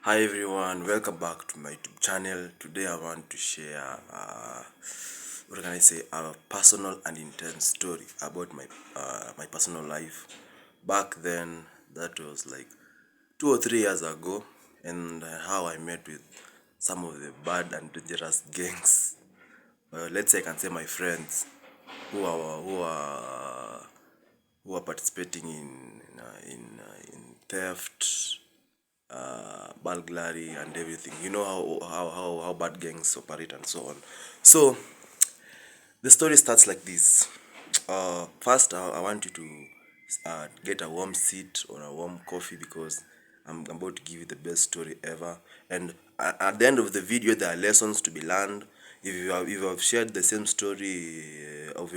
Hi everyone, welcome back to my YouTube channel. Today I want to share, what can I say, a personal and intense story about my personal life. Back then, that was like 2 or 3 years ago, and how I met with some of the bad and dangerous gangs. Let's say I can say my friends who are who are who are participating in theft, burglary and everything. You know how bad gangs operate and so on. So the story starts like this. First, I want you to get a warm seat or a warm coffee because I'm about to give you the best story ever. And at the end of the video, there are lessons to be learned. If you have shared the same story, or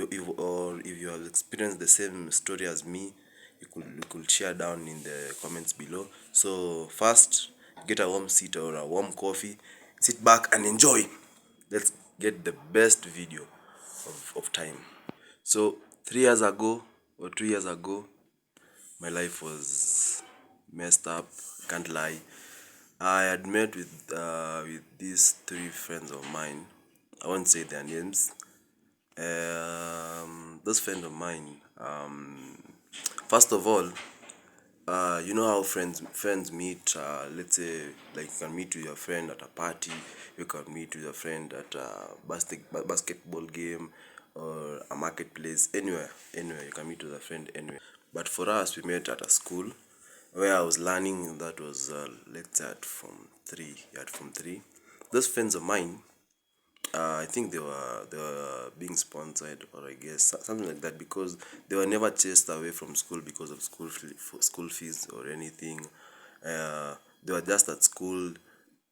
if you have experienced the same story as me, you could share down in the comments below. So first, get a warm seat or a warm coffee, sit back and enjoy. Let's get the best video of time. So 3 years ago or 2 years ago, my life was messed up. Can't lie. I had met with these three friends of mine. I won't say their names. Those friends of mine. First of all, you know how friends meet. Let's say like you can meet with your friend at a party, you can meet with your friend at a basketball game or a marketplace. Anywhere you can meet with a friend anywhere. But for us, we met at a school where I was learning. That was let's say at Form 3. Yeah, at Form 3. Those friends of mine, I think they were being sponsored, or I guess something like that, because they were never chased away from school because of school fees or anything. They were just at school.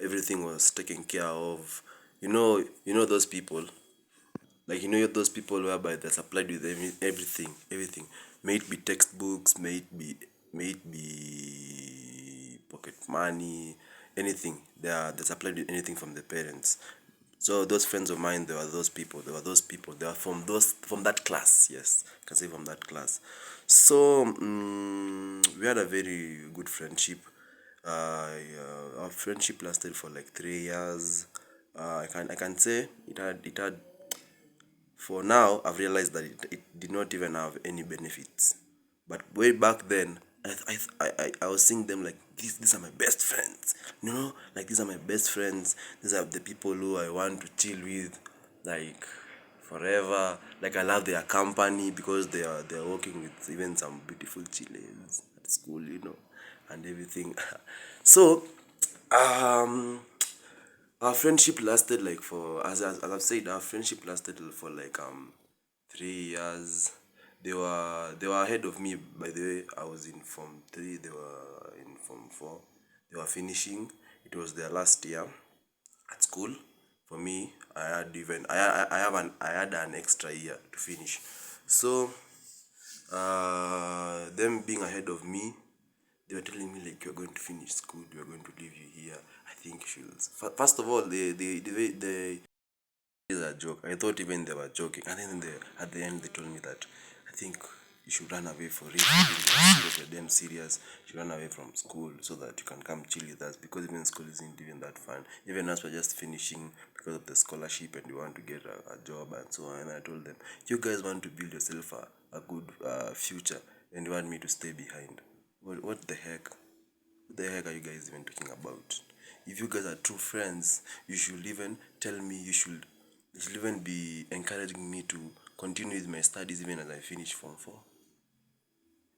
Everything was taken care of. You know those people. Like those people whereby they're supplied with everything. May it be textbooks, may it be pocket money, anything. They're supplied with anything from the parents. So those friends of mine, they were those people. They were those people. They were from that class. Yes, I can say from that class. So we had a very good friendship. Our friendship lasted for like 3 years. I can say it had for now, I've realized that it did not even have any benefits. But way back then, I was seeing them like these are my best friends. Like these are my best friends. These are the people who I want to chill with, like forever. Like I love their company because they are working with even some beautiful chiles at school, and everything. So, um, our friendship lasted like for as I've said, our friendship lasted for like 3 years. They were ahead of me, by the way. I was in Form 3, they were in Form 4. They were finishing. It was their last year at school. For me, I had an extra year to finish. So them being ahead of me, they were telling me like you're going to finish school, we're going to leave you here. I think you should. First of all, they is a joke. I thought even they were joking, and then at the end they told me that I think you should run away for it. You're damn serious. You should run away from school so that you can come chill with us, because even school isn't even that fun. Even us, we're just finishing because of the scholarship and you want to get a job and so on. And I told them, you guys want to build yourself a good future, and you want me to stay behind. What the heck? What the heck are you guys even talking about? If you guys are true friends, you should even tell me, you should even be encouraging me to continue with my studies even as I finish Form 4.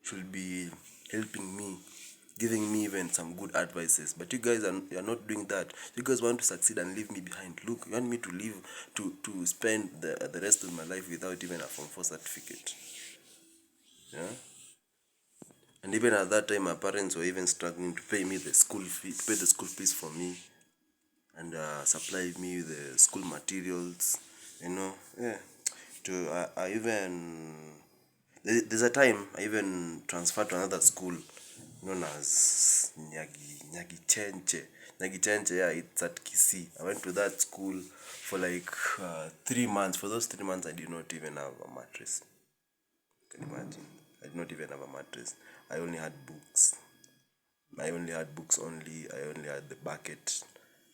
Should be helping me, giving me even some good advices. But you are not doing that. You guys want to succeed and leave me behind. Look, you want me to live to spend the rest of my life without even a Form 4 certificate. Yeah? And even at that time, my parents were even struggling to pay me the school fee, to pay the school fees for me, and supply me with the school materials. Yeah. I even there's a time I even transferred to another school known as Nyagi Chenche. Nyagi Chenche, yeah, it's at Kisii. I went to that school for like 3 months. For those 3 months, I did not even have a mattress. Can you imagine? I did not even have a mattress. I only had books. I only had books only. I only had the bucket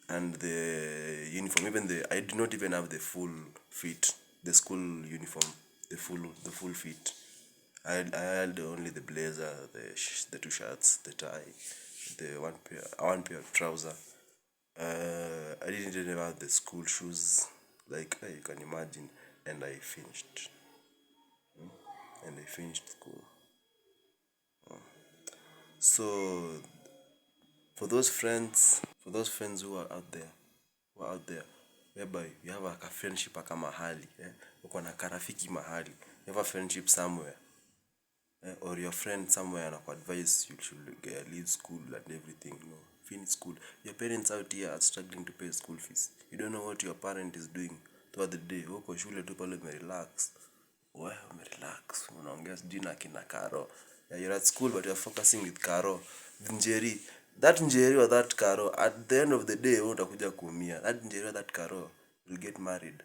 and the uniform. Even I did not even have the full fit, the school uniform, the full fit. I had only the blazer, the two shirts, the tie, the one pair of trouser. I didn't even have the school shoes, like you can imagine, and I finished, school. So for those friends who are out there, whereby you have a friendship aka mahali, uko na karafiki mahali, you have a friendship somewhere, or your friend somewhere anakuadvise you should leave school and everything. No, finish school. Your parents out here are struggling to pay school fees. You don't know what your parent is doing throughout the day. Huko shule tu pale umerelax. Wewe umerelax, unaongea sijui na kina Karo. Yeah, you're at school but you're focusing with Karo. Njeri, that Njeri or that Karo, at the end of the day wewe utakuja kuumia. That Njeri or that Karo will get married.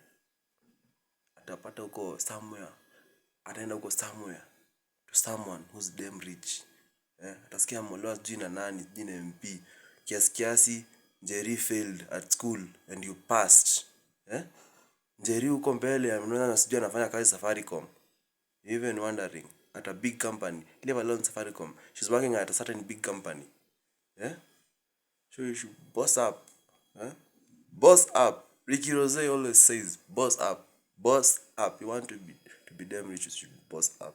Atapata huko somewhere. Ataenda huko somewhere to someone who's damn rich. Atasikia ameolewa sijui na nani, sijui na MP. Kiasi Njeri failed at school and you passed. Njeri huko mbele amenona na sijui anafanya kazi Safaricom. Even wondering, at a big company, leave alone Safaricom. She's working at a certain big company. So you should boss up. Boss up. Ricky Rose always says, boss up. Boss up. You want to be damn rich, you should boss up.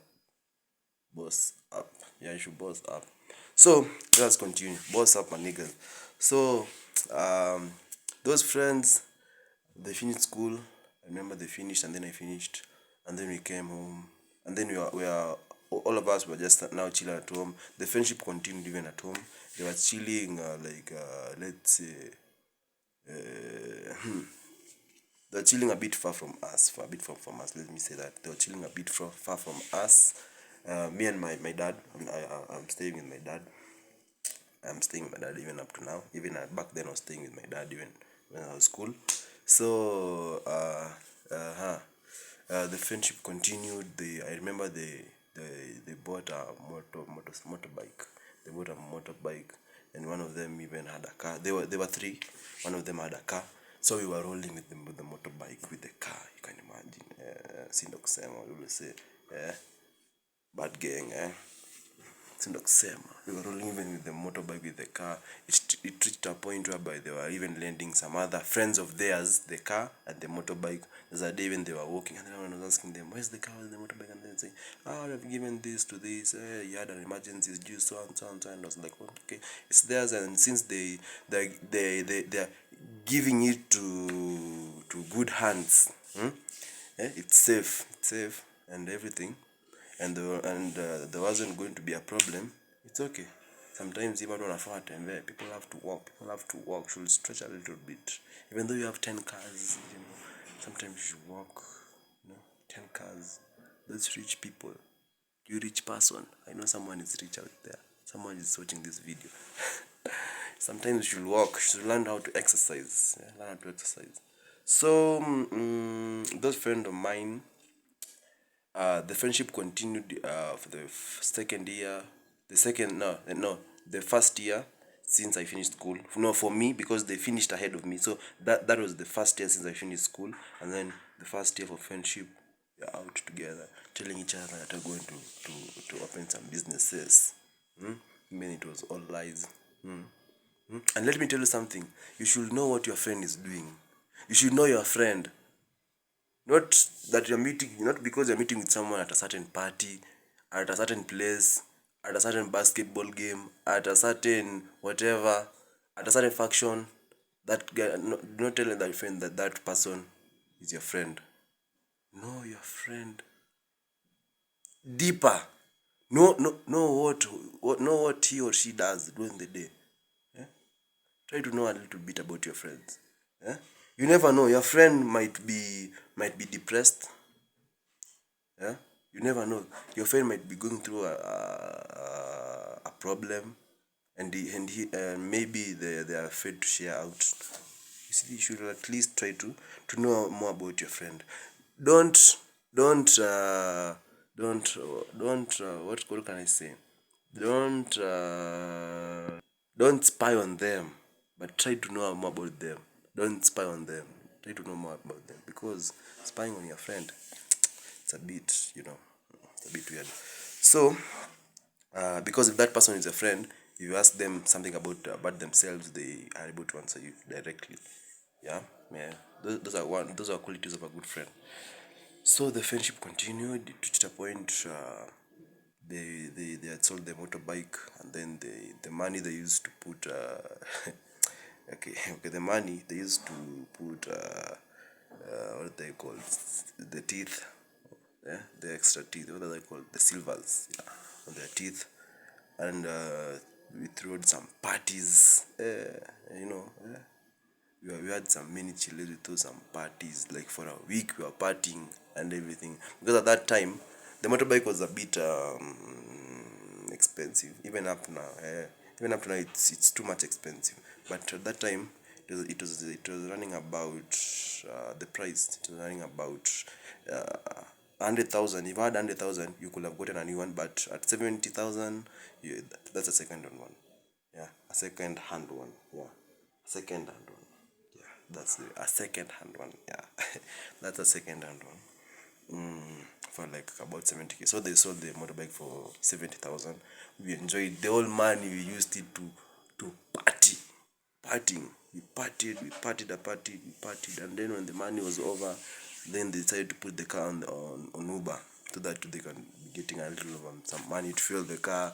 Boss up. Yeah, you should boss up. So let's continue. Boss up, my niggas. So those friends, they finished school. I remember they finished and then I finished, and then we came home, and then we are all of us were just now chilling at home. The friendship continued even at home. They were chilling, let's say, they're chilling a bit far from us, from us. Let me say that they were chilling a bit far from us. Me and my dad. I'm staying with my dad. I'm staying with my dad even up to now. Even back then, I was staying with my dad even when I was school. So the friendship continued. I remember they bought a motorbike. They bought a motorbike, and one of them even had a car. They were three. One of them had a car. So we were rolling with the motorbike with the car. You can imagine. Sindo kusema, we will say, bad gang, sindo kusema. We were rolling even with the motorbike with the car. It reached a point whereby they were even lending some other friends of theirs the car and the motorbike. There's a day when they were walking and then I was asking them, where's the car, where's the motorbike? And then saying, I've given this to this. You had an emergency, it's due so and so and so. And I was like, okay, it's theirs. And since they're giving it to good hands, it's safe and everything, and there wasn't going to be a problem. It's okay. Sometimes even on a far time, people have to walk, should stretch a little bit. Even though you have 10 cars, sometimes you should walk, 10 cars. Those rich people, you rich person, I know someone is rich out there. Someone is watching this video. Sometimes you should walk, you should learn how to exercise. So, those friend of mine, the friendship continued for the second year. The first year since I finished school. No, for me, because they finished ahead of me. So that was the first year since I finished school, and then the first year for friendship, we are out together, telling each other that we're going to open some businesses. Then it was all lies. And let me tell you something. You should know what your friend is doing. You should know your friend. Not that you're meeting, not because you're meeting with someone at a certain party, at a certain place, at a certain basketball game, at a certain whatever, at a certain faction. That guy, no, do not tell that friend that person is your friend. Know your friend deeper. Know what he or she does during the day. Try to know a little bit about your friends. You never know. Your friend might be depressed. You never know. Your friend might be going through a problem, and maybe they are afraid to share out. You see, you should at least try to know more about your friend. Don't what can I say? Don't Don't spy on them, but try to know more about them. Don't spy on them. Try to know more about them, because spying on your friend, it's a bit, it's a bit weird. So, because if that person is a friend, if you ask them something about themselves, they are able to answer you directly. Yeah, yeah. Those are qualities of a good friend. So the friendship continued. It reached a point. They had sold the motorbike, and then the money they used to put okay, the money they used to put what they call the teeth, yeah, the extra teeth, what are they called, the silvers, yeah, on their teeth. And we threw some parties, we had some mini chiles, we threw some parties, like for a week we were partying and everything, because at that time the motorbike was a bit expensive. Even up now it's too much expensive, but at that time it was running about the price, it was running about 100,000. If I had 100,000, you could have gotten a new one, but at 70,000, that's a second hand one. Yeah, a second hand one. Yeah, second hand one. Yeah, that's a second hand one. Yeah, that's a second hand one. For like about 70K. So they sold the motorbike for 70,000. We enjoyed the whole money. We used it to party, partying. We partied, and then when the money was over, then they decided to put the car on Uber, so that they can be getting a little of some money to fuel the car,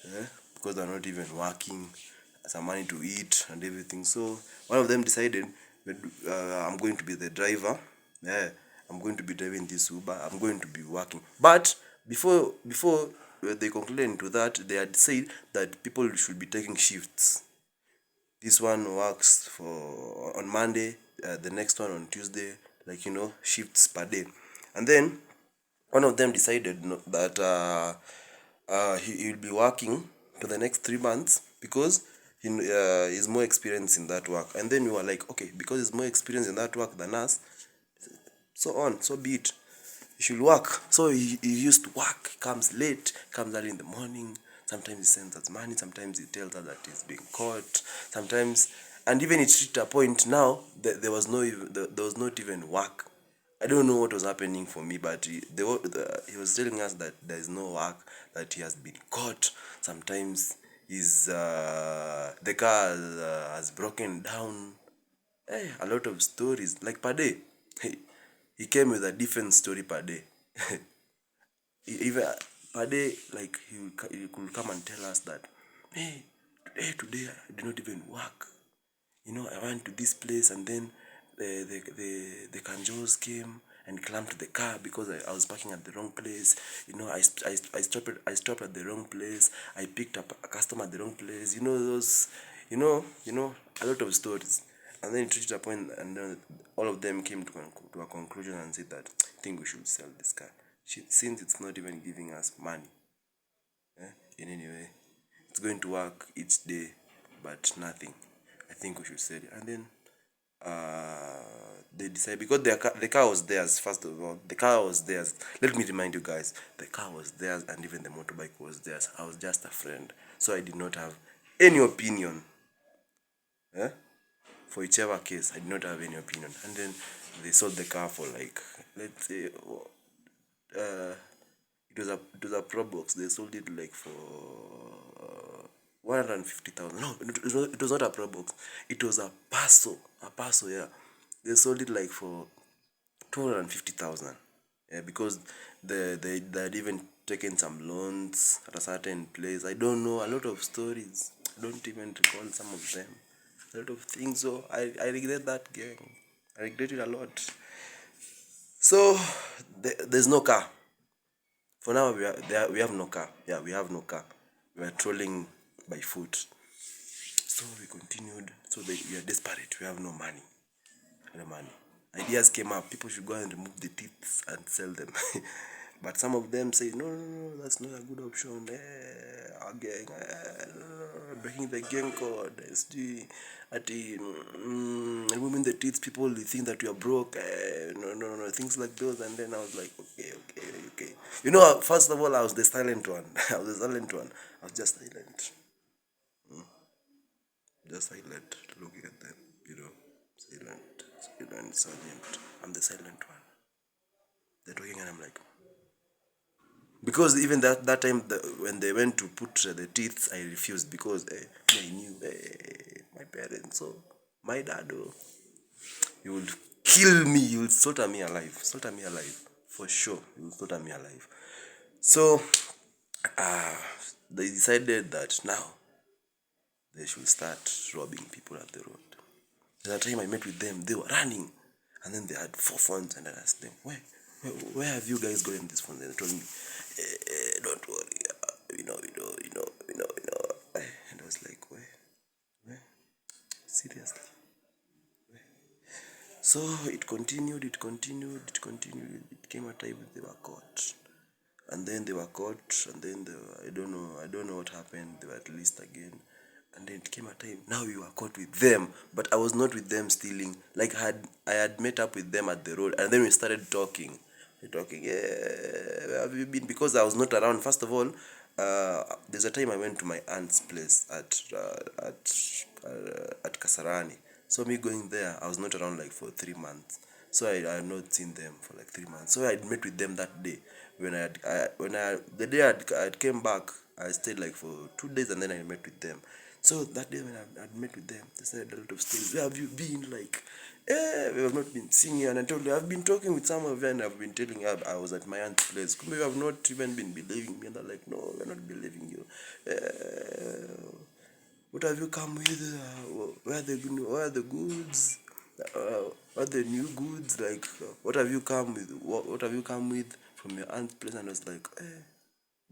eh? Because they're not even working, some money to eat and everything. So one of them decided, I'm going to be the driver. Yeah, I'm going to be driving this Uber. I'm going to be working. But before they concluded into that, they had said that people should be taking shifts. This one works for on Monday, the next one on Tuesday, like shifts per day. And then one of them decided that he'll be working for the next 3 months, because he's more experienced in that work. And then we were like, okay, because he's more experienced in that work than us, so be it. He should work. So he used to work. He comes late, comes early in the morning. Sometimes he sends us money. Sometimes he tells us that he's being caught. Sometimes, and even it reached a point now that there was not even work. I don't know what was happening for me, but he was telling us that there is no work, that he has been caught. Sometimes the car has broken down. Hey, a lot of stories, like per day. He came with a different story per day. Even per day, like he could come and tell us that, hey, today I did not even work. I went to this place, and then the Kanjos came and clamped the car because I was parking at the wrong place. I stopped at the wrong place. I picked up a customer at the wrong place. Those, a lot of stories. And then it reached a point, and then all of them came to a conclusion and said that, I think we should sell this car, since it's not even giving us money. In any way, it's going to work each day, but nothing. I think we should sell it. And then they decided, because the car was theirs. First of all, the car was theirs. Let me remind you guys, the car was theirs, and even the motorbike was theirs. I was just a friend, so I did not have any opinion. Eh? For whichever case, I did not have any opinion. And then they sold the car for, like, let's say, it was a Pro Box. They sold it like for 150,000. No, it was not a Pro Box. It was a Paso, yeah. They sold it like for 250,000. Yeah, because they had even taken some loans at a certain place. I don't know, a lot of stories. I don't even recall some of them. A lot of things. So I regret that, gang. I regret it a lot. So there's no car. For now, we have no car. Yeah, we have no car. We are trolling by foot. So we continued. So we are desperate. We have no money. No money. Ideas came up. People should go and remove the teeth and sell them. But some of them say, no, no, no, that's not a good option. Our gang, breaking the gang code. Removing the teeth. People think that you are broke. No, no, no, things like those. And then I was like, okay, okay, okay. First of all, I was the silent one. I was the silent one. I was just silent. just silent, looking at them, silent, silent, silent. I'm the silent one. They're talking, and I'm like, because even that time when they went to put the teeth, I refused because I knew my parents, so my dad, he would kill me. He would slaughter me alive, for sure. He would slaughter me alive. So they decided that now they should start robbing people at the road. At the time I met with them, they were running, and then they had 4 phones, and I asked them, where have you guys gotten this phone? And they told me, don't worry, we know. And I was like, where? Seriously? So it continued. It came a time they were caught. And then they were caught, and then I don't know what happened. They were released again. And then it came a time, now we were caught with them, but I was not with them stealing. Like I had met up with them at the road, and then we started talking. Where have you been? Because I was not around. First of all, there's a time I went to my aunt's place at Kasarani. So me going there, I was not around like for 3 months. So I had not seen them for like 3 months. So I had met with them that day. The day I had came back, I stayed like for 2 days, and then I met with them. So that day when I had met with them, they said a lot of stories. Where have you been? Like, we have not been seeing you. And I told you, I've been talking with some of you, and I've been telling you I was at my aunt's place. You have not even been believing me. And they're like, no, we're not believing you. What have you come with? Where are the goods? What are the new goods? Like, what have you come with? What have you come with from your aunt's place? And I was like,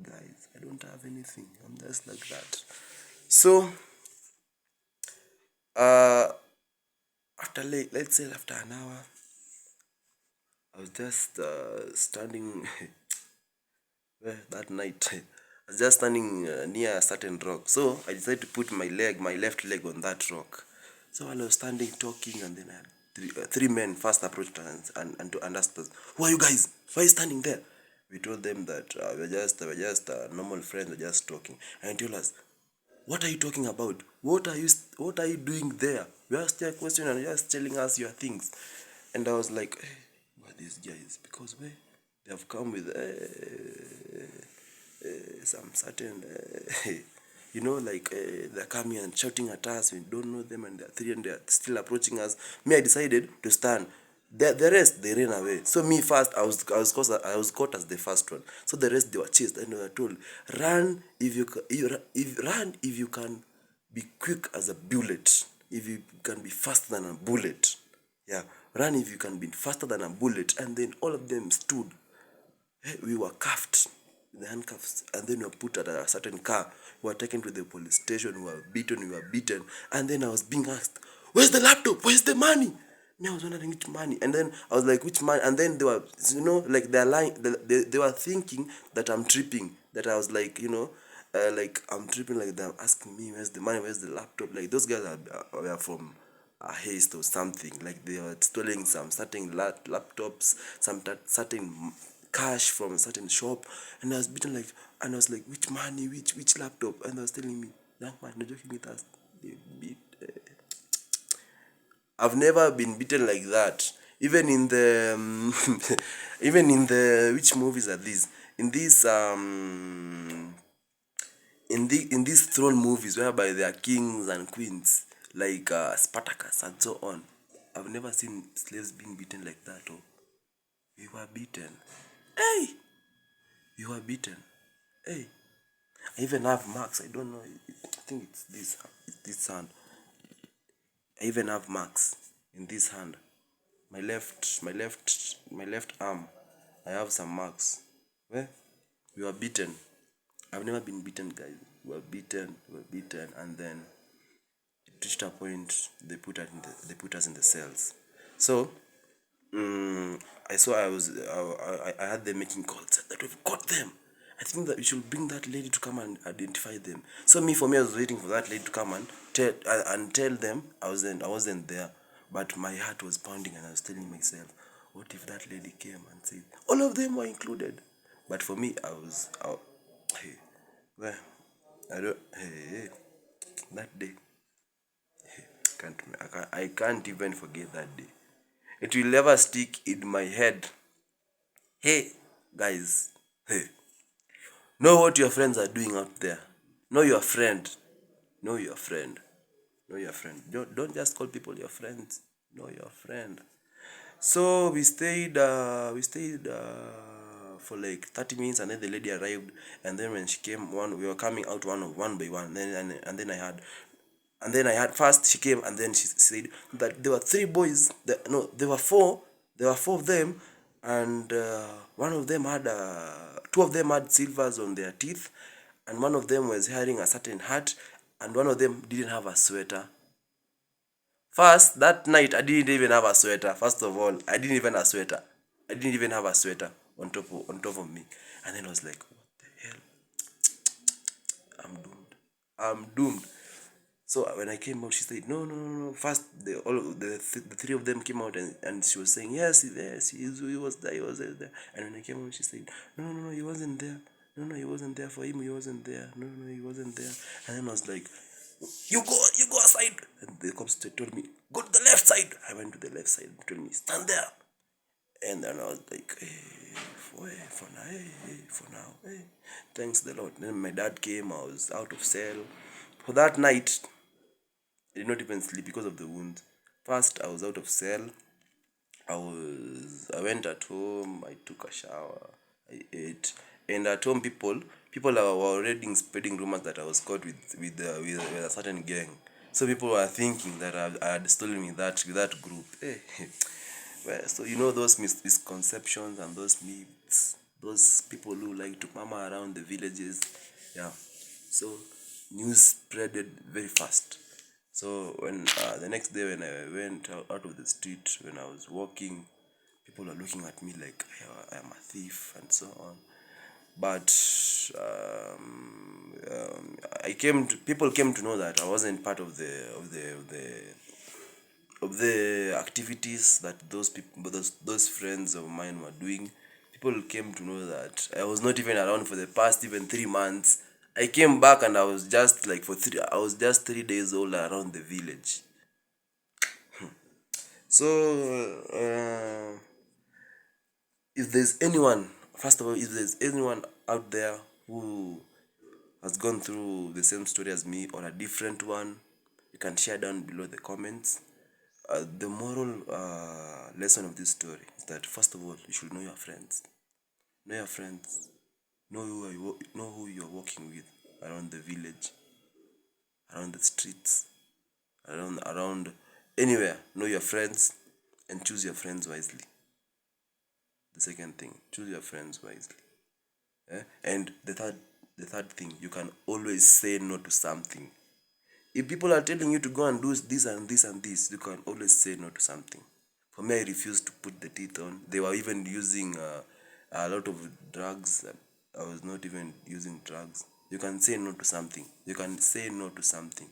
guys, I don't have anything. I'm just like that. So, uh, let's say after an hour, I was just standing that night. I was just standing near a certain rock. So I decided to put my left leg on that rock. So while I was standing talking, and then I had three men first approached us and asked us, "Who are you guys? Why are you standing there?" We told them that we're just normal friends. We're just talking. And they told us, "What are you talking about? What are you doing there? We asked you a question and you're just telling us your things." And I was like, hey, who are these guys? Because they have come with some certain, they're coming and shouting at us. We don't know them, and they're three, and they're still approaching us. Me, I decided to stand. The rest, they ran away. So me first, I was caught as the first one. So the rest, they were chased, and they were told, run if you can be quick as a bullet. If you can be faster than a bullet. Yeah, run if you can be faster than a bullet. And then all of them stood. We were cuffed with the handcuffs, and then we were put at a certain car. We were taken to the police station. We were beaten. And then I was being asked, "Where's the laptop? Where's the money?" Me, I was wondering which money. And then I was like, which money? And then they were, like they're lying. They were thinking that I'm tripping. That I was like, like I'm tripping. Like they're asking me, "Where's the money? Where's the laptop?" Like those guys were from a haste or something. Like they were stealing some certain laptops, some certain cash from a certain shop. And I was beaten like, and I was like, which money, which laptop? And they was telling me, young man, you're joking with us. They beat. I've never been beaten like that. Even in the, even in the, which movies are these? In these, in these throne movies whereby they are kings and queens, like Spartacus and so on. I've never seen slaves being beaten like that. Oh, we were beaten. Hey, we were beaten. Hey, I even have marks. I don't know. I think it's this. It's this hand. I even have marks in this hand. My left arm. I have some marks. Where? We were beaten. I've never been beaten, guys. We were beaten, and then it reached a point they put us in the cells. So I had them making calls that we've got them. I think that we should bring that lady to come and identify them. So for me, I was waiting for that lady to come and tell them I wasn't there, but my heart was pounding, and I was telling myself, what if that lady came and said all of them were included? But for me, hey, well, I don't, hey, that day, I can't even forget that day. It will never stick in my head. Hey, guys, hey, know what your friends are doing out there. Know your friend. Know your friend. Know your friend. Don't just call people your friends. Know your friend. So we stayed for like 30 minutes, and then the lady arrived. And then when she came, we were coming out one by one. And then I had first she came, and then she said that there were three boys. No, there were four. There were four of them, and one of them had two of them had silvers on their teeth, and one of them was wearing a certain hat, and one of them didn't have a sweater. First, that night, I didn't even have a sweater. First of all, I didn't even have a sweater. I didn't even have a sweater on top of me. And then I was like, what the hell? I'm doomed. I'm doomed. So when I came out, she said, no, no, no, no. First, the three of them came out, and she was saying, yes, yes, he was there, he was there. And when I came out, she said, no, no, no, he wasn't there. No, no, he wasn't there. For him, he wasn't there. No, no, he wasn't there. And then I was like, you go aside. And the cops told me, go to the left side. I went to the left side. They told me, stand there. And then I was like, hey, for now, for now, thanks the Lord. Then my dad came. I was out of cell. For that night, I did not even sleep because of the wound. First, I was out of cell. I went at home. I took a shower. I ate. And at home, people were already spreading rumors that I was caught with a certain gang. So people were thinking that I had stolen with that group. Well, so those misconceptions and those myths, those people who like to mama around the villages, yeah. So news spreaded very fast. So when the next day when I went out of the street, when I was walking, people were looking at me like I am a thief and so on. But people came to know that I wasn't part of the activities that those people, those friends of mine were doing. People came to know that I was not even around for the past even 3 months. I came back and I was just like I was just 3 days old around the village. So if there's anyone, first of all, if there's anyone out there who has gone through the same story as me or a different one, you can share down below the comments. The moral lesson of this story is that first of all, you should know your friends. Know your friends. Know who you're working with around the village, around the streets, around anywhere. Know your friends and choose your friends wisely. The second thing, choose your friends wisely. And the third thing, you can always say no to something. If people are telling you to go and do this and this and this, you can always say no to something. For me, I refused to put the teeth on. They were even using a lot of drugs. I was not even using drugs. You can say no to something. You can say no to something.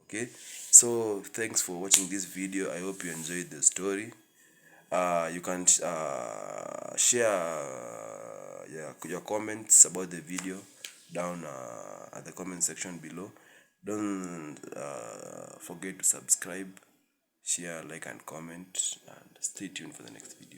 Okay? So, thanks for watching this video. I hope you enjoyed the story. You can share your comments about the video down at the comment section below. Don't forget to subscribe, share, like, and comment, and stay tuned for the next video.